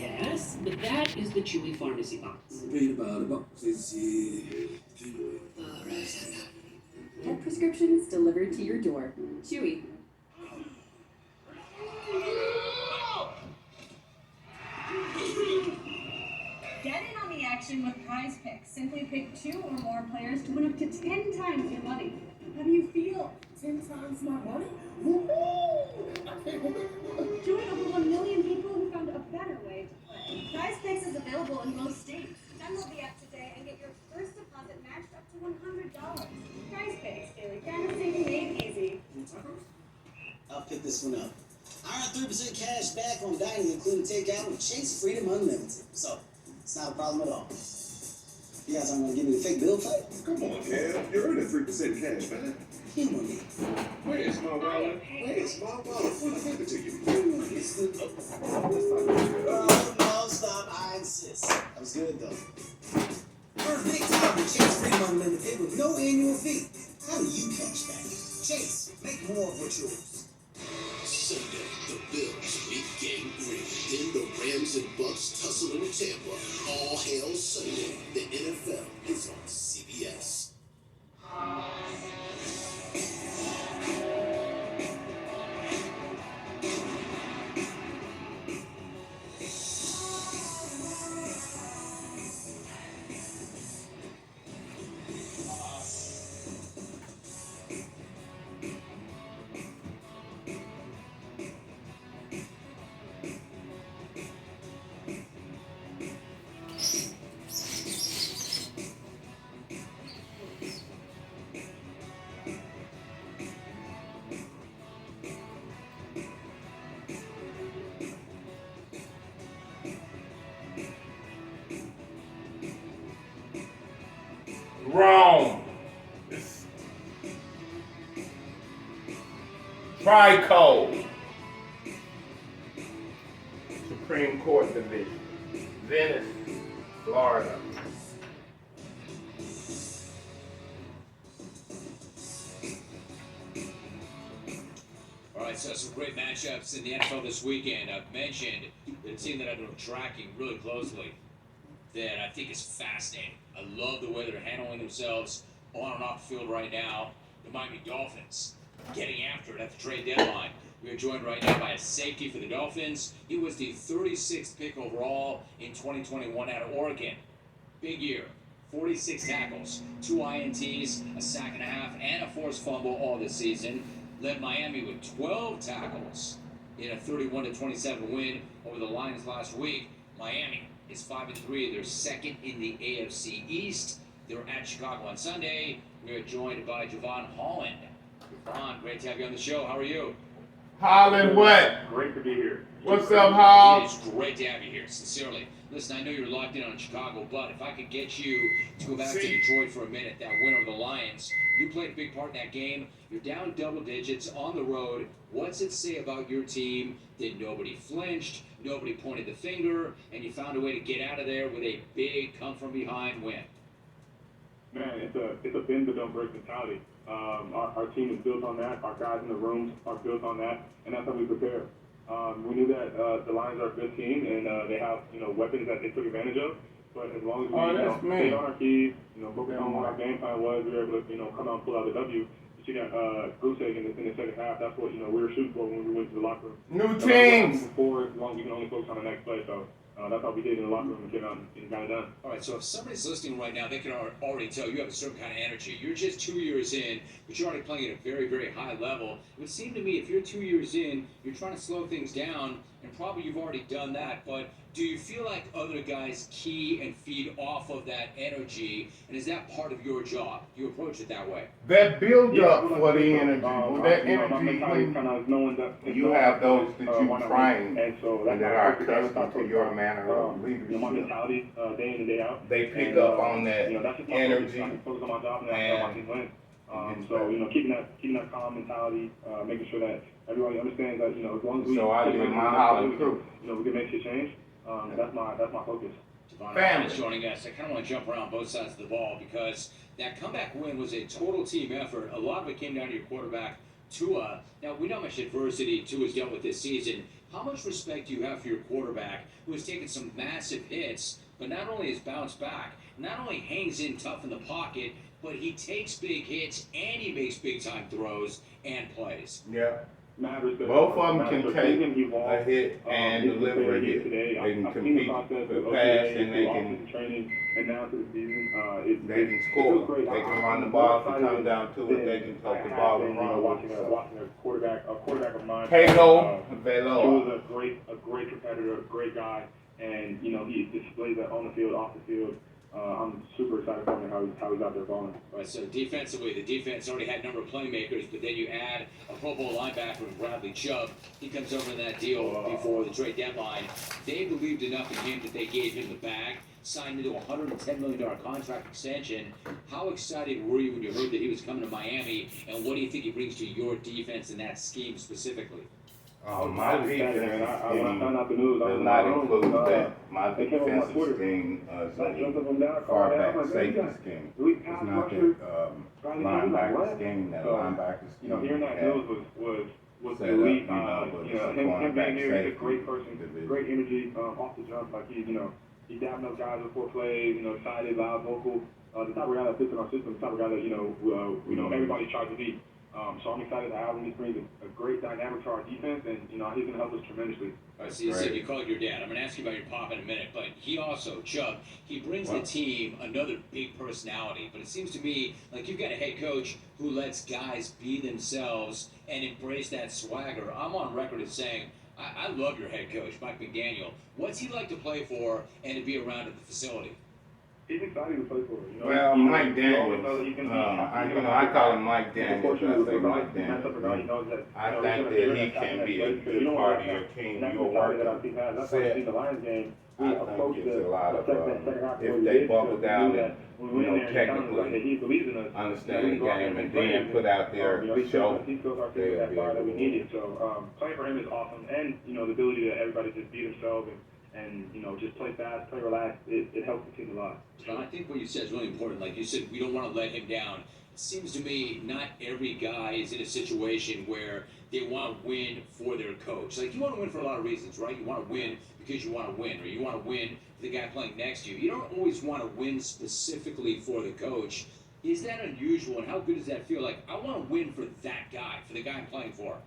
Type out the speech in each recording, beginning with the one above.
Yes, but that is the Chewy Pharmacy box. Read about the boxes here. Alright. Get prescriptions delivered to your door. Chewy. Get in on the action with Prize Picks. Simply pick 2 or more players to win up to 10 times your money. How do you feel? 10 times my money? Woohoo! I can't believe it. Join over 1 million people who found a better way to play. Prize Picks is available in most states. Download the app today and get your first deposit matched up to $100. Prize Picks, daily fantasy made easy. I'll pick this one up. I earn 3% cash back on dining, including takeout with Chase Freedom Unlimited. So, it's not a problem at all. You guys aren't going to give me the fake bill fight? Come on, Cam. You're earning 3% cash back. You know me. Where's my wallet? Where's my wallet? What happened to you? Oh, no, stop. I insist. That was good, though. Earn big time with Chase Freedom Unlimited with no annual fee. How do you cash back? Chase, make more of what's yours. Sunday, the Bills meet Gang Green. Then the Rams and Bucks tussle in Tampa. All hail Sunday. The NFL is on CBS. Wrong. Trico. Supreme Court Division. Venice, Florida. All right, so some great matchups in the NFL this weekend. I've mentioned the team that I've been tracking really closely that I think is fascinating. I love the way they're handling themselves on and off the field right now. The Miami Dolphins getting after it at the trade deadline. We are joined right now by a safety for the Dolphins. He was the 36th pick overall in 2021 out of Oregon. Big year. 46 tackles, 2 INTs, a sack and a half, and a forced fumble all this season. Led Miami with 12 tackles in a 31-27 win over the Lions last week. Miami is 5-3. They're second in the AFC East. They're at Chicago on Sunday. We are joined by Jevon Holland. Jevon, great to have you on the show. How are you? Holland, what? Great to be here. What's up, Hall? It is great to have you here, sincerely. Listen, I know you're locked in on Chicago, but if I could get you to go back to Detroit for a minute, that win over the Lions, you played a big part in that game. You're down double digits on the road. What's it say about your team that nobody flinched, nobody pointed the finger, and you found a way to get out of there with a big come-from-behind win? Man, it's a bend but don't break mentality. Our team is built on that. Our guys in the rooms are built on that, and that's how we prepare. We knew that the Lions are a good team, and they have weapons that they took advantage of. But as long as we stayed on our keys, focused on what our game plan was, we were able to come out and pull out the W. You see that goose egg in the second half. That's what we were shooting for when we went to the locker room. New teams. Moving forward, as long as we can only focus on the next play. So that's how we did in the locker room and came out and got it done. All right, so if somebody's listening right now, they can already tell you have a certain kind of energy. You're just 2 years in, but you're already playing at a very, very high level. It would seem to me if you're 2 years in, you're trying to slow things down, and probably you've already done that, but do you feel like other guys key and feed off of that energy, and is that part of your job? You approach it that way? That build up for the energy, that energy, knowing that you have those that you train and so and that are accustomed to your manner of leadership. My mentality, day in and day out. They pick up on that that's just my energy. focus. I can focus on my job and that's how my team wins. So keeping that calm mentality, making sure that everybody understands that as long as we So I did my Holland crew. we can make shit change. That's my focus. Jevon Holland is joining us. I kind of want to jump around both sides of the ball because that comeback win was a total team effort. A lot of it came down to your quarterback, Tua. Now, we know how much adversity Tua's dealt with this season. How much respect do you have for your quarterback who has taken some massive hits, but not only has bounced back, not only hangs in tough in the pocket, but he takes big hits and he makes big time throws and plays? Yeah. Matters that Both of them can matters. take Seeing him evolve, a hit and is deliver a today. hit. They can I've seen the compete process with of pass OTA and they through can offseason training and now to the season. they can It score. feels great. They can I'm run the more ball. If it excited comes down to it, than they can I take the have ball been, and you know, run. watching So. a quarterback of mine. Pego He Veloa. was a great competitor, a great guy, and you know he displays that on the field, off the field. I'm super excited for him and how he's out there balling. All right, so defensively, the defense already had a number of playmakers, but then you add a Pro Bowl linebacker in Bradley Chubb. He comes over in that deal before the trade deadline. They believed enough in him that they gave him the bag, signed into a $110 million contract extension. How excited were you when you heard that he was coming to Miami, and what do you think he brings to your defense in that scheme specifically? My defense when I scheme found out the news, I does was not like, include oh, that. My they came on my defensive Twitter. scheme is I jumped up a and down, far called back out, I was like, safety man, scheme. we It's pass not rusher. that Riley Taylor, like, linebacker what? scheme. That So, linebacker scheme. You know, hearing that had news was set elite. up, but You know, it's a him cornerback being here, he's a safety great person, division. great energy off the jump. Like he's dapping up guys before plays. You know, excited, loud, vocal. The type of guy that fits in our system. The type of guy that everybody tries to be. So I'm excited to have him. He brings a great dynamic to our defense, and you know he's going to help us tremendously. All right, so you said you called your dad. I'm going to ask you about your pop in a minute, but he also, Chubb, he brings the team another big personality. But it seems to me like you've got a head coach who lets guys be themselves and embrace that swagger. I'm on record as saying I love your head coach, Mike McDaniel. What's he like to play for and to be around at the facility? He's excited to play for it. You know, Well, Mike Daniels, I I call him Mike Daniels. I say Mike Daniels. I think that he can be a good part of your team. You're working set. I think it's a lot of, if they buckle down and, technically understand the game and then put out their show, they'll be able to win. So playing for him is awesome, and you know the ability that everybody just be themselves and you know just play fast, play relaxed. It helps the team a lot. John, I think what you said is really important. Like you said, we don't want to let him down. It seems to me not every guy is in a situation where they want to win for their coach. Like you want to win for a lot of reasons, right? You want to win because you want to win, or you want to win for the guy playing next to you. You don't always want to win specifically for the coach. Is that unusual, and how good does that feel? Like, I want to win for that guy, for the guy I'm playing for.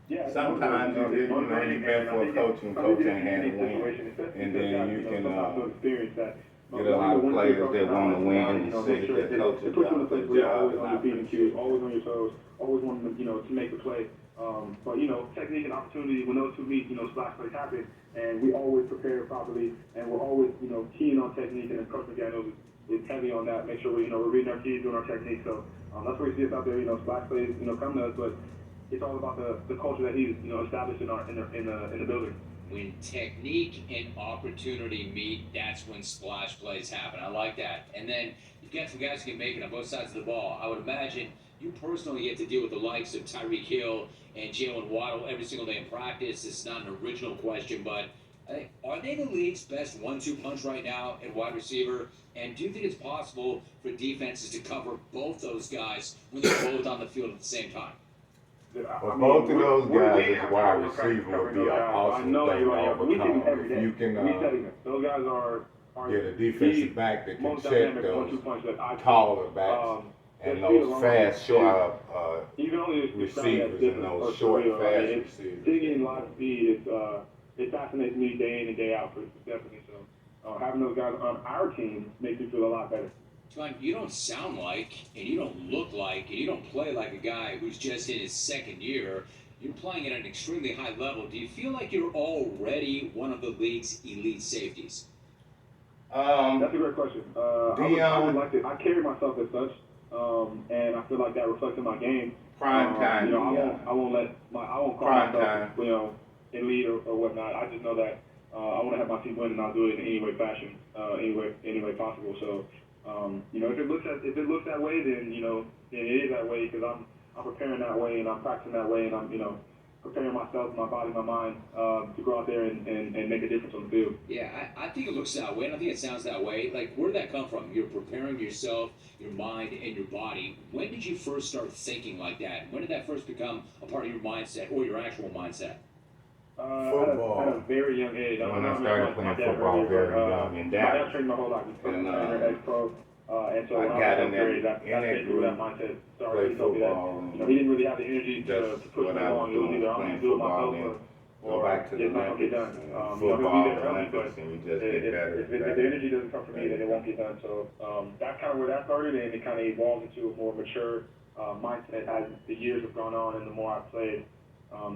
Yeah, sometimes you bet for a coach and coach ain't had to win, and then you can get a lot of players that want to win and say that their coach is doing a good job. Always on your feet and cues, always on your toes, always wanting to make the play. But technique and opportunity, when those two meet, splash plays happen, and we always prepare properly, and we're always keying on technique, and Coach McDaniels is heavy on that. Make sure we're reading our keys, doing our technique. So that's where you see us out there. Splash plays come to us, but it's all about the culture that he's established in the building. When technique and opportunity meet, that's when splash plays happen. I like that. And then you've got some guys who can make it on both sides of the ball. I would imagine you personally get to deal with the likes of Tyreek Hill and Jalen Waddle every single day in practice. This is not an original question, but are they the league's best 1-2 punch right now at wide receiver? And do you think it's possible for defenses to cover both those guys when they're both on the field at the same time? Well, both of those guys as wide receiver would be an awesome thing to overcome. If you can those guys are get a defensive back that can check those taller backs and those fast, short receivers and those short, fast receivers. Digging live speed, it fascinates me day in and day out, definitely. So having those guys on our team makes me feel a lot better. John, you don't sound like, and you don't look like, and you don't play like a guy who's just in his second year. You're playing at an extremely high level. Do you feel like you're already one of the league's elite safeties? That's a great question. I would like to. I carry myself as such, and I feel like that reflects in my game. Prime time. I won't call myself, elite or whatnot. I just know that I want to have my team win, and I'll do it in any way fashion, any way possible. So. If it looks that way, then it is that way because I'm preparing that way and I'm practicing that way and I'm preparing myself, my body, my mind to go out there and make a difference on the field. Yeah, I think it looks that way and I think it sounds that way. Like, where did that come from? You're preparing yourself, your mind, and your body. When did you first start thinking like that? When did that first become a part of your mindset or your actual mindset? Football. At a very young age. When I started playing football very young in My Dallas. dad trained my whole life. He's And, trainer, ex-pro. And so I when I got was in grade, that that's basically where that mindset started. He told me that he didn't really have the energy to push me along. It was either I'm going to do it myself or back to the it's not going to get done. He'll be there early, but if the energy doesn't come from me, then it won't get done. So that's kind of where that started, and it kind of evolved into a more mature mindset as the years have gone on and the more I've played.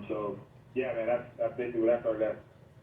So yeah, man, that's basically where that started at.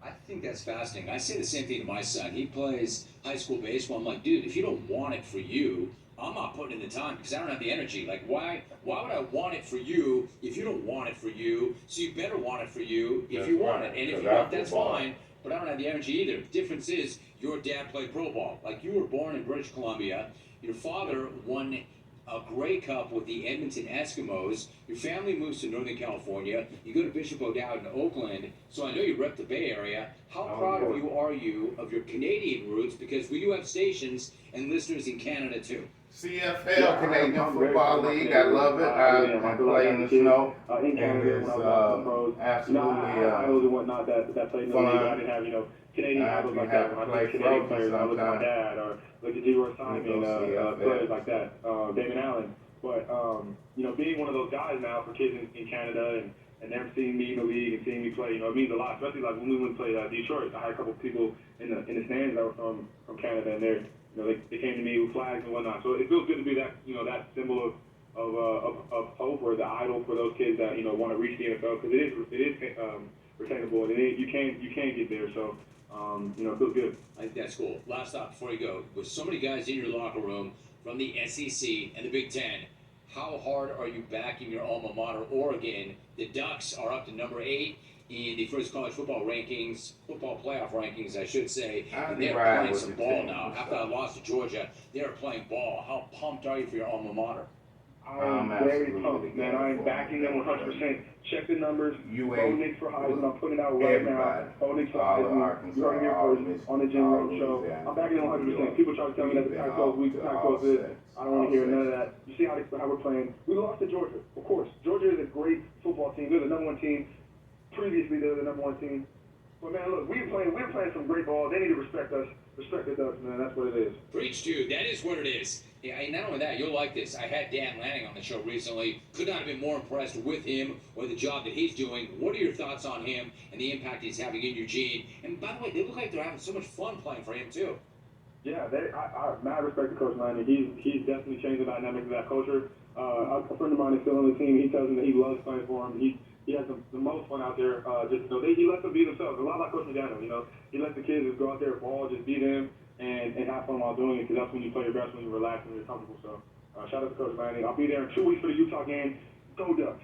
I think that's fascinating. I say the same thing to my son. He plays high school baseball. I'm like, dude, if you don't want it for you, I'm not putting in the time because I don't have the energy. Like, why would I want it for you if you don't want it for you? So you better want it for you if you want it. And if you don't, that's fine. But I don't have the energy either. The difference is your dad played pro ball. Like, you were born in British Columbia. Your father won a Grey Cup with the Edmonton Eskimos. Your family moves to Northern California. You go to Bishop O'Dowd in Oakland. So I know you rep the Bay Area. How proud of you are you of your Canadian roots? Because we do have stations and listeners in Canada too. CFL, Canadian Football League. I love it. I play in the snow. In Canada, when I was pros, absolutely idols and whatnot that played in the league. I didn't have, Canadian idols like that. When I think Canadian players, I look at my dad or look at Leroy Simon, players like that, Damon Allen. But, being one of those guys now for kids in Canada and them seeing me in the league and seeing me play, it means a lot. Especially like when we went to play Detroit, I had a couple of people in the stands that were from Canada, and they came to me with flags and whatnot. So it feels good to be that, that symbol of hope or the idol for those kids that, want to reach the NFL, because it is retainable, and you can get there. So, it feels good. I think that's cool. Last stop before you go. With so many guys in your locker room from the SEC and the Big Ten, how hard are you backing your alma mater, Oregon? The Ducks are up to number 8 in the first college football rankings, football playoff rankings, I should say. And they're playing some ball now. After I lost to Georgia, they are playing ball. How pumped are you for your alma mater? I'm very pumped, man. I'm backing them 100%. Check the numbers. Bo Nix for Heisman. I'm putting it out right now. Bo Nix for Heisman. You heard it here first on the Jim Rome Show. I'm backing them 100%. People try to tell me that the Pac-12 weak, the Pac-12 this. I don't want to hear none of that. You see how we're playing. We lost to Georgia, of course. Georgia is a great football team. They're the number 1 team. Previously, they were the number 1 team. But man, look, we're playing some great ball. They need to respect us. Respect the Ducks, man. That's what it is. Preach, dude. That is what it is. Yeah, and not only that, you'll like this. I had Dan Lanning on the show recently. Could not have been more impressed with him or the job that he's doing. What are your thoughts on him and the impact he's having in Eugene? And by the way, they look like they're having so much fun playing for him too. Yeah, I mad respect to Coach Lanning. He's definitely changed the dynamic of that culture. A friend of mine is still on the team. He tells me that he loves playing for him. He has the most fun out there. He lets them be themselves. A lot like Coach McDaniel, he lets the kids just go out there, ball, just be them, and have fun while doing it, because that's when you play your best, when you relax and you're comfortable. So shout out to Coach Lanning. I'll be there in 2 weeks for the Utah game. Go Ducks.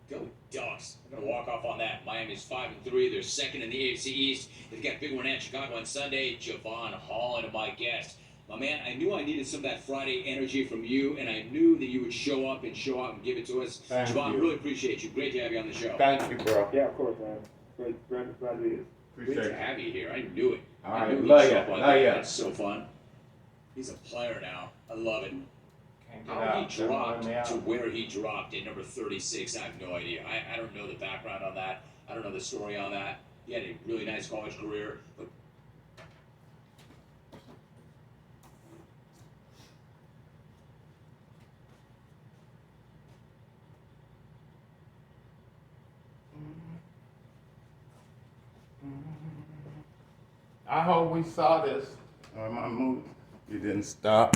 Go Ducks. I'm going to walk off on that. Miami's 5-3. They're second in the AFC East. They've got a big one at Chicago on Sunday. Javon Holland, my guest. My man, I knew I needed some of that Friday energy from you, and I knew that you would show up and show out and give it to us. Javon, really appreciate you. Great to have you on the show. Thank you, bro. Yeah, of course, man. Glad to be here. Great to have you here. I knew it. All right, love you. That's so fun. He's a player now. I love it. How he dropped to where he dropped at number 36, I have no idea. I don't know the background on that. I don't know the story on that. He had a really nice college career, but I hope we saw this on my movie. You didn't stop.